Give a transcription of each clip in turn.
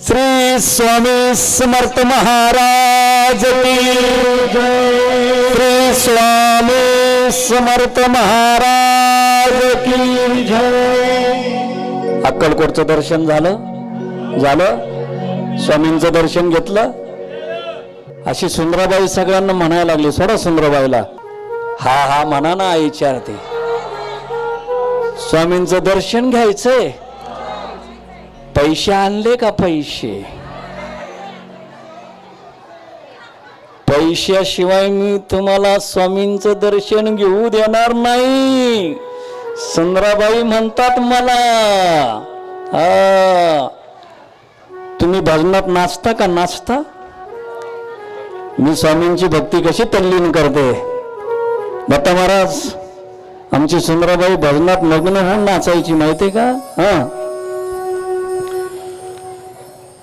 श्री स्वामी समर्थ महाराज की जय। श्री स्वामी समर्थ महाराज की जय। अक्कलकोटचं दर्शन झालं स्वामींचं दर्शन घेतलं। अशी सुंदराबाई सगळ्यांना म्हणायला लागली, सोडा सुंदराबाईला, हा हा म्हणा ना, विचारते स्वामींचं दर्शन घ्यायचंय, पैसे आणले का? पैशाशिवाय मी तुम्हाला स्वामींचं दर्शन घेऊ देणार नाही। सुंदराबाई म्हणतात मला, तुम्ही भजनात नाचता का? नाचता? मी स्वामींची भक्ती कशी तल्लीन करते। दत्ता महाराज, आमची सुंदराबाई भजनात मग्न होऊन नाचायची, माहितीये का?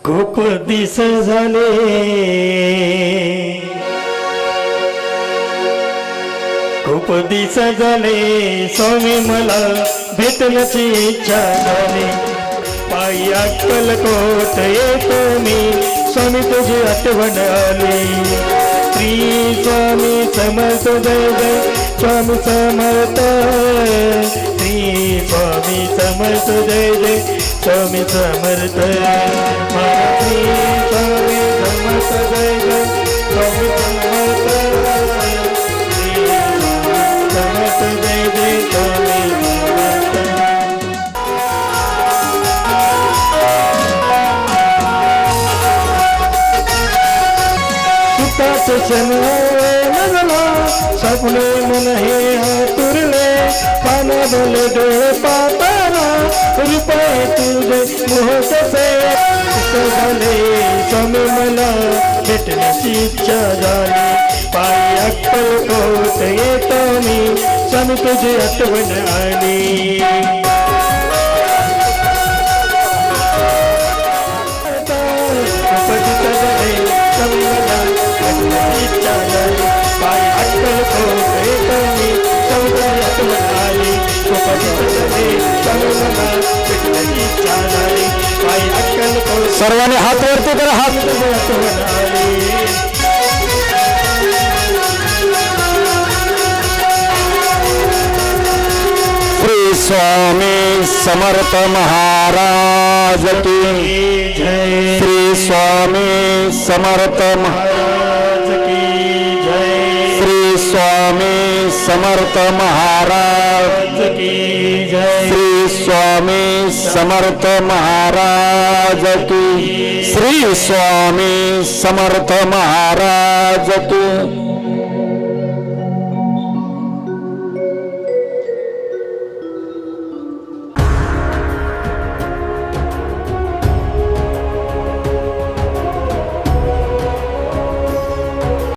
खूप दिस झाले स्वामी मला भेटण्याची इच्छा झाली। पायी अक्कलकोट येतो मी, स्वामी तुझी आठवण आली। श्री स्वामी समर्थ जय जय, स्वामी समर्थ। श्री स्वामी समर्थ जय जय, स्वामी समर्थ। श्री स्वामी समर्थ जय जय, स्वामी समर्थ। श्री समर्थ जय जय, स्वामी समर्थ। सुखाचे क्षण नजला, स्वप्ने मन हे हातुरले। पाना बोले डोळे पाताना, रुपये तुझे मोह कसे झाले। स्वामी मला भेटण्याची इच्छा झाली। पायी अक्कलकोट येतो मी, स्वामी तुझी आठवण आली। सर्वांनी हात वरती करा, हात। श्री स्वामी समर्थ महाराज की जय। श्री स्वामी समर्थ महाराज की जय। श्री स्वामी समर्थ महाराज की जय। श्री स्वामी समर्थ महाराज की। श्री स्वामी समर्थ महाराज